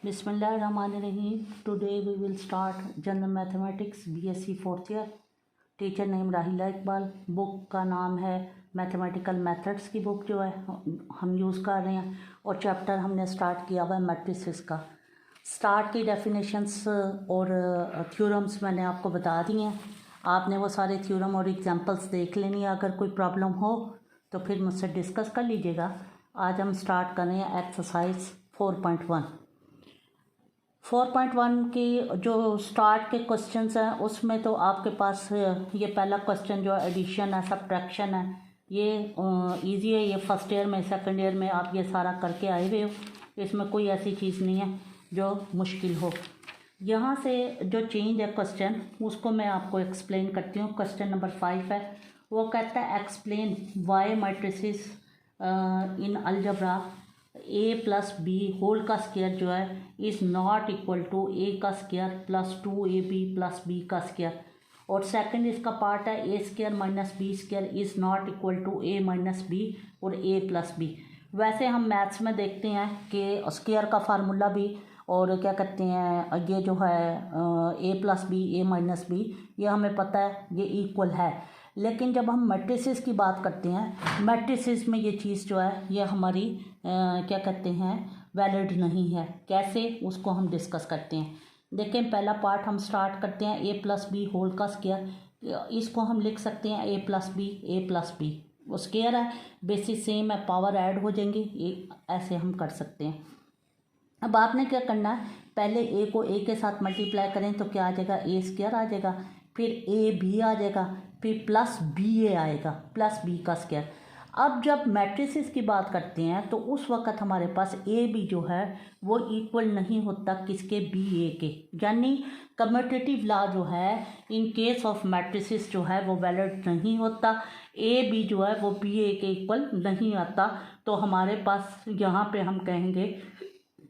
बिस्मिल्लाहिर्रहमानिर्रहीम। Today we will start general mathematics BSc fourth year. Teacher name Rahila Iqbal. Book का नाम है मैथमेटिकल मेथड्स की बुक जो है हम यूज़ कर रहे हैं, और चैप्टर हमने स्टार्ट किया हुआ है मैट्रिसेस का। स्टार्ट की डेफिनेशंस और थ्योरम्स मैंने आपको बता दिए हैं। आपने वो सारे थ्योरम और एग्जांपल्स देख लेनी है। अगर कोई प्रॉब्लम हो तो फिर मुझसे डिस्कस कर लीजिएगा। आज हम स्टार्ट कर रहे हैं एक्सरसाइज 4.1। 4.1 की जो स्टार्ट के क्वेश्चंस हैं उसमें तो आपके पास ये पहला क्वेश्चन जो है एडिशन है, सब्ट्रैक्शन है। ये इजी है, ये फर्स्ट ईयर में सेकंड ईयर में आप ये सारा करके आए हुए हो। इसमें कोई ऐसी चीज़ नहीं है जो मुश्किल हो। यहाँ से जो चेंज है क्वेश्चन उसको मैं आपको एक्सप्लेन करती हूँ। क्वेश्चन नंबर 5 है, वो कहता है explain why matrices in algebra A plus B whole का स्क्वायर जो है is not equal to A का square plus 2ab plus B का स्क्वायर। और सेकंड इसका पार्ट है A square minus B square is not equal to A minus B और A plus B. वैसे हम मैथ्स में देखते हैं कि स्क्वायर का फार्मूला भी और क्या कहते हैं ये जो है ए plus B A minus B, ये हमें पता है ये इक्वल है। लेकिन जब हम मैट्रिसेस की बात करते हैं, मैट्रिसेस में ये चीज़ जो है ये हमारी क्या कहते हैं वैलिड नहीं है। कैसे, उसको हम डिस्कस करते हैं। देखें, पहला पार्ट हम स्टार्ट करते हैं ए प्लस बी होल का स्क्वायर। इसको हम लिख सकते हैं ए प्लस बी। वो स्क्वायर है, बेसिस सेम है, पावर ऐड हो जाएंगी, ऐसे हम कर सकते हैं। अब आपने क्या करना है, पहले ए को ए के साथ मल्टीप्लाई करें तो क्या आ जाएगा, ए स्क्वायर आ जाएगा, फिर ए बी आ जाएगा, फिर प्लस बी ए आएगा, प्लस बी का स्क्वायर। अब जब मैट्रिसेस की बात करते हैं तो उस वक्त हमारे पास ए बी जो है वो इक्वल नहीं होता किसके, बी ए के। यानी कम्यूटेटिव लॉ जो है इन केस ऑफ मैट्रिसेस जो है वो वैलिड नहीं होता। ए बी जो है वो बी ए के इक्वल नहीं आता। तो हमारे पास यहाँ पे हम कहेंगे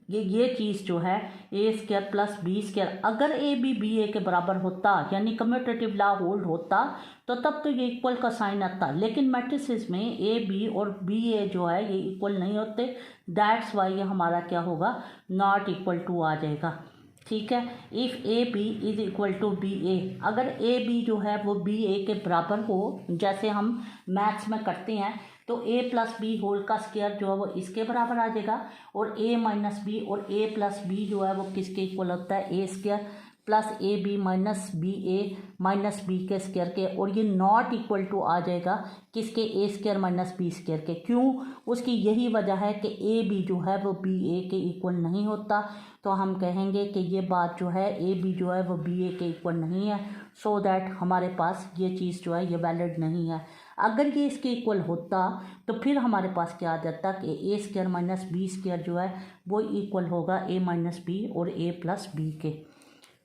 ये चीज़ जो है A square plus B square, अगर ए बी बी ए के बराबर होता यानी कम्यूटेटिव लॉ होल्ड होता तो तब तो ये इक्वल का साइन आता। लेकिन मैट्रिसेस में ए बी और बी ए जो है ये इक्वल नहीं होते। दैट्स वाई ये हमारा क्या होगा, नॉट इक्वल टू आ जाएगा। ठीक है, if A B is equal to B A, अगर ए बी जो है वो बी ए के बराबर हो, जैसे हम मैथ्स में करते हैं, तो ए प्लस बी होल का स्क्वायर जो है वो इसके बराबर आ जाएगा, और ए माइनस बी और ए प्लस बी जो है वो किसके इक्वल होता है, A square plus A B minus B A minus B के स्क्वायर के। और ये नॉट इक्वल टू आ जाएगा किसके, A square minus B square के। क्यों, उसकी यही वजह है कि ए बी जो है वो बी ए के इक्वल नहीं होता। तो हम कहेंगे कि ये बात जो है ए बी जो है वो बी ए के इक्वल नहीं है। सो दैट हमारे पास ये चीज़ जो है ये वैलिड नहीं है। अगर ये इसके इक्वल होता तो फिर हमारे पास क्या आ जाता कि ए स्क्वायर माइनस बी स्क्वायर जो है वो इक्वल होगा ए माइनस बी और ए प्लस बी के।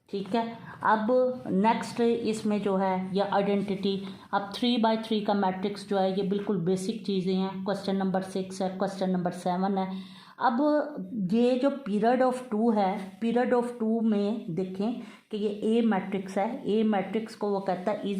ठीक है, अब नेक्स्ट इसमें जो है ये आइडेंटिटी। अब 3x3 का मैट्रिक्स जो है ये बिल्कुल बेसिक चीज़ें हैं। क्वेश्चन नंबर 6 है, क्वेश्चन नंबर 7 है। अब ये जो पीरियड ऑफ 2 है, पीरियड ऑफ 2 में देखें कि ये ए मैट्रिक्स है। ए मैट्रिक्स को वो कहता है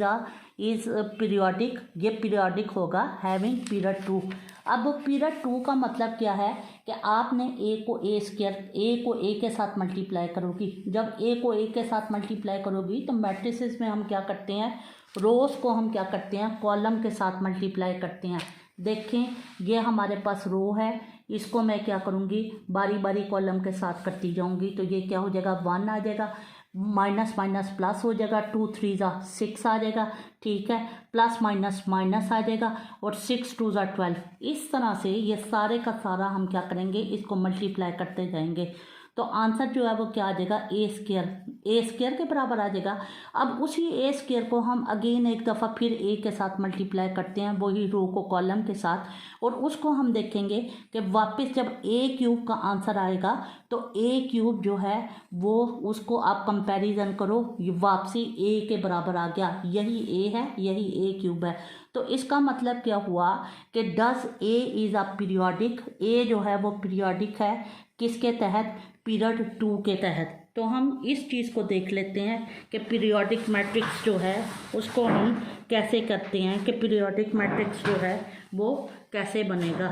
इज़ पीरियोडिक, ये पीरियोडिक होगा हैविंग पीरियड 2। अब पीरियड 2 का मतलब क्या है कि आपने ए को ए स्क्वायर, ए को ए के साथ मल्टीप्लाई करोगी। जब ए को ए के साथ मल्टीप्लाई करोगी तो मैट्रिसेस में हम क्या करते हैं, रोज़ को हम क्या करते हैं, कॉलम के साथ मल्टीप्लाई करते हैं। देखें, ये हमारे पास रो है, इसको मैं क्या करूँगी, बारी बारी कॉलम के साथ करती जाऊँगी। तो ये क्या हो जाएगा, 1 आ जाएगा, माइनस माइनस प्लस हो जाएगा, 2 3 6 आ जाएगा। ठीक है, प्लस माइनस माइनस आ जाएगा, और 6 2 12। इस तरह से ये सारे का सारा हम क्या करेंगे, इसको मल्टीप्लाई करते जाएंगे। तो आंसर जो है वो क्या आ जाएगा, ए स्क्वायर के बराबर आ जाएगा। अब उसी ए स्क्वायर को हम अगेन एक दफ़ा फिर ए के साथ मल्टीप्लाई करते हैं, वही रो को कॉलम के साथ, और उसको हम देखेंगे कि वापस जब ए क्यूब का आंसर आएगा तो ए क्यूब जो है वो उसको आप कंपैरिजन करो, ये वापसी ए के बराबर आ गया। यही ए है, यही ए क्यूब है। तो इसका मतलब क्या हुआ कि does A is a periodic, A जो है वो पीरियोडिक है किसके तहत, पीरियड 2 के तहत। तो हम इस चीज़ को देख लेते हैं कि पीरियोडिक मैट्रिक्स जो है उसको हम कैसे करते हैं, कि पीरियोडिक मैट्रिक्स जो है वो कैसे बनेगा।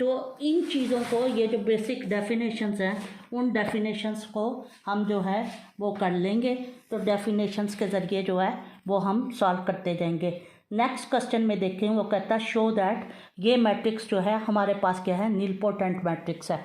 तो इन चीज़ों को, ये जो बेसिक डेफिनेशंस हैं, उन डेफिनेशंस को हम जो है वो कर लेंगे। तो डेफिनेशंस के ज़रिए जो है वो हम सॉल्व करते जाएंगे। नेक्स्ट क्वेश्चन में देखें, वो कहता है शो दैट, ये मैट्रिक्स जो है हमारे पास क्या है, नीलपोटेंट मैट्रिक्स है।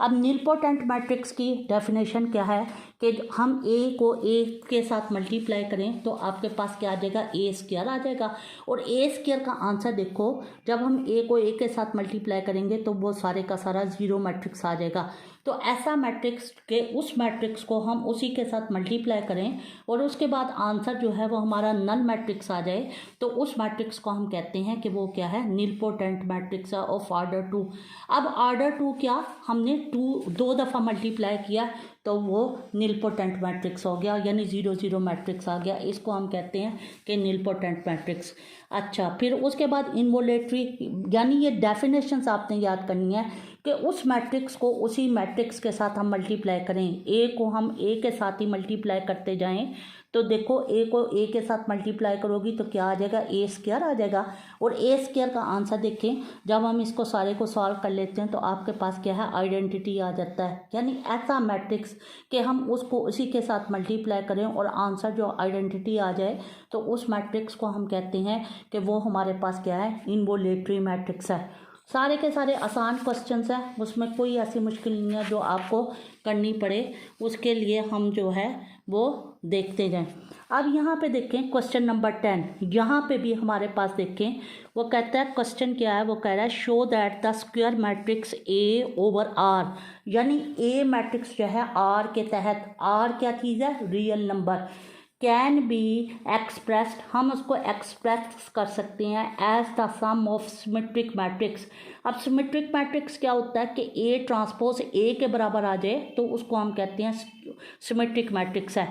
अब नीलपोटेंट मैट्रिक्स की डेफिनेशन क्या है कि हम ए को ए के साथ मल्टीप्लाई करें तो आपके पास क्या आ जाएगा, ए स्क्वायर आ जाएगा। और ए स्क्वायर का आंसर देखो, जब हम ए को ए के साथ मल्टीप्लाई करेंगे तो वो सारे का सारा जीरो मैट्रिक्स आ जाएगा। तो ऐसा मैट्रिक्स के उस मैट्रिक्स को हम उसी के साथ मल्टीप्लाई करें और उसके बाद आंसर जो है वो हमारा नल मैट्रिक्स आ जाए, तो उस मैट्रिक्स को हम कहते हैं कि वो क्या है, नीलपोटेंट मैट्रिक्स है ऑफ ऑर्डर 2। अब ऑर्डर 2 क्या, हमने 2 दफ़ा मल्टीप्लाई किया तो वो नीलपोटेंट मैट्रिक्स हो गया, यानी 0 0 मैट्रिक्स आ गया। इसको हम कहते हैं कि नीलपोटेंट मैट्रिक्स। अच्छा, फिर उसके बाद इनवोलेटरी, यानी ये डेफिनेशंस आपने याद करनी है कि उस मैट्रिक्स को उसी मैट्रिक्स के साथ हम मल्टीप्लाई करें। ए को हम ए के साथ ही मल्टीप्लाई करते जाएं तो देखो, ए को ए के साथ मल्टीप्लाई करोगी तो क्या आ जाएगा, ए स्क्वायर आ जाएगा। और ए स्क्वायर का आंसर देखें, जब हम इसको सारे को सॉल्व कर लेते हैं तो आपके पास क्या है, आइडेंटिटी आ जाता है। यानी ऐसा मैट्रिक्स कि हम उसको उसी के साथ मल्टीप्लाई करें और आंसर जो आइडेंटिटी आ जाए, तो उस मैट्रिक्स को हम कहते हैं कि वो हमारे पास क्या है, इनवोलेटरी मैट्रिक्स है। सारे के सारे आसान क्वेश्चंस हैं, उसमें कोई ऐसी मुश्किल नहीं है जो आपको करनी पड़े। उसके लिए हम जो है वो देखते जाएं। अब यहाँ पे देखें क्वेश्चन नंबर 10, यहाँ पे भी हमारे पास देखें, वो कहता है, क्वेश्चन क्या है, वो कह रहा है show that the square matrix A over R, यानी ए मैट्रिक्स जो है आर के तहत, आर क्या चीज़ है, real number, can be expressed, हम उसको एक्सप्रेस कर सकते हैं as the sum of symmetric matrix. अब सिमेट्रिक मैट्रिक्स क्या होता है कि ए ट्रांसपोज ए के बराबर आ जाए तो उसको हम कहते हैं सिमेट्रिक मैट्रिक्स है।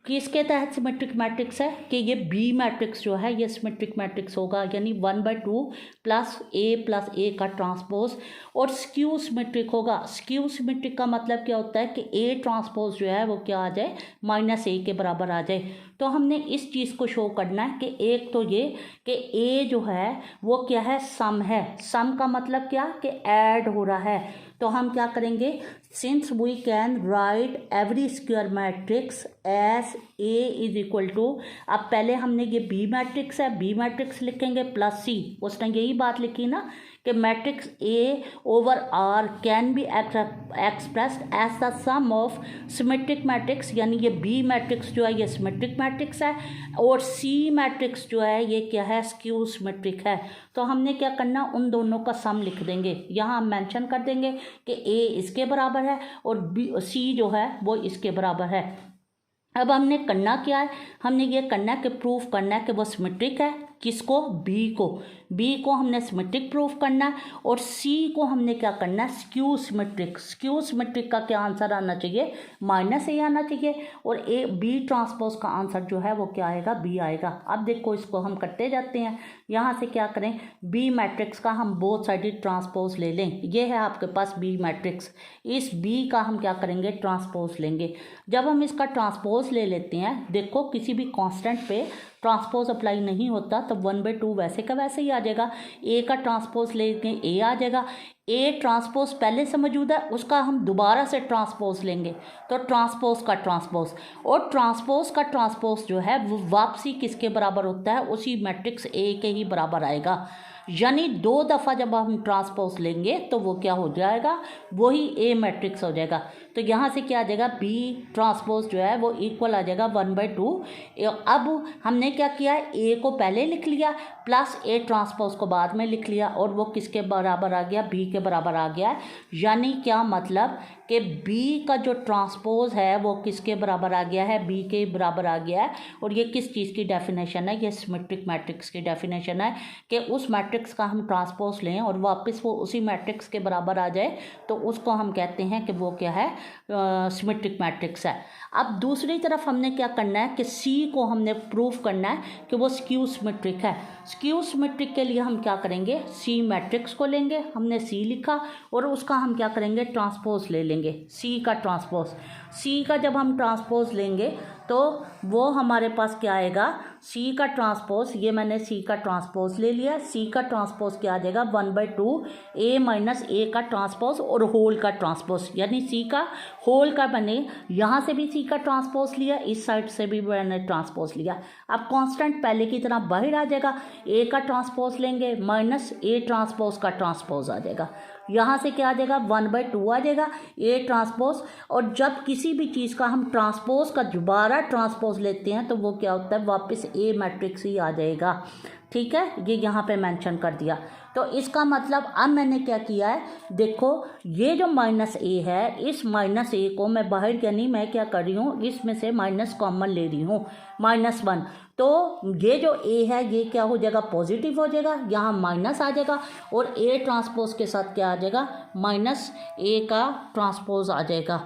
किसके तहत सिमेट्रिक मैट्रिक्स है कि ये बी मैट्रिक्स जो है ये सिमेट्रिक मैट्रिक्स होगा, यानी 1/2 प्लस ए का ट्रांसपोज। और स्क्यू सिमेट्रिक होगा। स्क्यू सिमेट्रिक का मतलब क्या होता है कि ए ट्रांसपोज जो है वो क्या आ जाए, -a के बराबर आ जाए। तो हमने इस चीज़ को शो करना है कि एक तो ये कि ए जो है वो क्या है, सम है। सम का मतलब क्या कि ऐड हो रहा है। तो हम क्या करेंगे, since we can write every square matrix as A is equal to, अब पहले हमने ये बी मैट्रिक्स है, बी मैट्रिक्स लिखेंगे प्लस सी, उसने यही बात लिखी ना कि matrix A over R can be expressed as the sum of symmetric matrix, यानी ये बी मैट्रिक्स जो है ये सिमेट्रिक मैट्रिक्स है और सी मैट्रिक्स जो है ये क्या है, स्क्यू सिमेट्रिक है। तो हमने क्या करना, उन दोनों का सम लिख देंगे। यहाँ हम मेंशन कर देंगे कि ए इसके बराबर है और बी सी जो है वो इसके बराबर है। अब हमने करना क्या है, हमने ये करना है कि प्रूफ करना है कि वो सिमेट्रिक है। किसको, बी को हमने सिमेट्रिक प्रूफ करना है और सी को हमने क्या करना है, स्क्यू सिमेट्रिक। स्क्यू सिमेट्रिक का क्या आंसर आना चाहिए, -a आना चाहिए और ए बी ट्रांसपोज का आंसर जो है वो क्या आएगा, बी आएगा। अब देखो इसको हम करते जाते हैं। यहाँ से क्या करें, बी मैट्रिक्स का हम बोथ साइडेड ट्रांसपोज ले लें। ये है आपके पास बी मैट्रिक्स, इस बी का हम क्या करेंगे, ट्रांसपोज लेंगे। जब हम इसका ट्रांसपोज ले लेते हैं, देखो किसी भी कांस्टेंट पे ट्रांसपोज अप्लाई नहीं होता तो 1/2 वैसे का वैसे ही आ जाएगा। ए का ट्रांसपोज लेंगे ए आ जाएगा। ए ट्रांसपोज पहले से मौजूद है, उसका हम दोबारा से ट्रांसपोज लेंगे तो ट्रांसपोज का ट्रांसपोज, और ट्रांसपोज का ट्रांसपोज जो है वो वापसी किसके बराबर होता है, उसी मैट्रिक्स ए के ही बराबर आएगा। यानी 2 दफ़ा जब हम ट्रांसपोज लेंगे तो वो क्या हो जाएगा, वही ए मैट्रिक्स हो जाएगा। तो यहाँ से क्या आ जाएगा, बी ट्रांसपोज जो है वो इक्वल आ जाएगा 1/2। अब हमने क्या किया, ए को पहले लिख लिया प्लस ए ट्रांसपोज को बाद में लिख लिया और वो किसके बराबर आ गया, बी के बराबर आ गया। यानी क्या मतलब कि बी का जो ट्रांसपोज है वो किसके बराबर आ गया है, बी के बराबर आ गया है। और ये किस चीज़ की डेफिनेशन है, ये सिमेट्रिक मैट्रिक्स की डेफिनेशन है कि उस मैट्रिक्स मैट्रिक्स का हम ट्रांसपोज लें और वापस वो उसी मैट्रिक्स के बराबर आ जाए तो उसको हम कहते हैं कि वो क्या है, सिमेट्रिक मैट्रिक्स है। अब दूसरी तरफ हमने क्या करना है कि सी को हमने प्रूव करना है कि वो स्क्यू सिमेट्रिक है। स्क्यू सिमेट्रिक के लिए हम क्या करेंगे, सी मैट्रिक्स को लेंगे, हमने सी लिखा और उसका हम क्या करेंगे, ट्रांसपोज ले लेंगे, सी का ट्रांसपोज। सी का जब हम ट्रांसपोज लेंगे तो वो हमारे पास क्या आएगा, सी का ट्रांसपोज, ये मैंने सी का ट्रांसपोज ले लिया, सी का ट्रांसपोज क्या आ जाएगा 1/2 ए माइनस ए का ट्रांसपोज और होल का ट्रांसपोज, यानी सी का होल का मैंने यहाँ से भी सी का ट्रांसपोज लिया, इस साइड से भी मैंने ट्रांसपोज लिया। अब कांस्टेंट पहले की तरह बाहर आ जाएगा, ए का ट्रांसपोज लेंगे माइनस ए ट्रांसपोज का ट्रांसपोज आ जाएगा, यहाँ से क्या आ जाएगा 1/2 आ जाएगा ए ट्रांसपोज। और जब किसी भी चीज़ का हम ट्रांसपोज का दोबारा ट्रांसपोज लेते हैं तो वो क्या होता है, वापस ए मैट्रिक्स ही आ जाएगा। ठीक है, ये यहाँ पे मेंशन कर दिया। तो इसका मतलब अब मैंने क्या किया है, देखो ये जो माइनस ए है, इस माइनस ए को मैं बाहर, यानी मैं क्या कर रही हूँ, इसमें से माइनस कॉमन ले रही हूँ, -1। तो ये जो ए है ये क्या हो जाएगा, पॉजिटिव हो जाएगा, यहाँ माइनस आ जाएगा और ए ट्रांसपोज के साथ क्या आ जाएगा, माइनस ए का ट्रांसपोज आ जाएगा।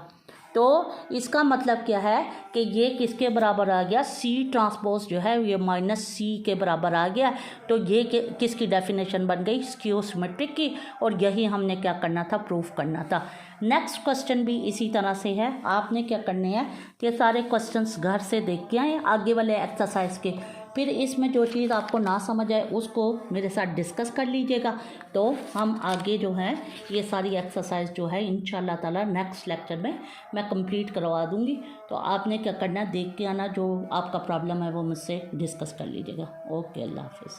तो इसका मतलब क्या है कि ये किसके बराबर आ गया, सी ट्रांसपोज जो है ये माइनस सी के बराबर आ गया। तो ये किसकी डेफिनेशन बन गई, स्क्यू सिमेट्रिक की, और यही हमने क्या करना था, प्रूफ करना था। नेक्स्ट क्वेश्चन भी इसी तरह से है, आपने क्या करने हैं कि सारे क्वेश्चंस घर से देख के आए आगे वाले एक्सरसाइज के, फिर इसमें जो चीज़ आपको ना समझ आए उसको मेरे साथ डिस्कस कर लीजिएगा। तो हम आगे जो है ये सारी एक्सरसाइज जो है इंशाल्लाह ताला नेक्स्ट लेक्चर में मैं कंप्लीट करवा दूंगी। तो आपने क्या करना है, देख के आना, जो आपका प्रॉब्लम है वो मुझसे डिस्कस कर लीजिएगा। ओके, अल्लाह हाफिज़।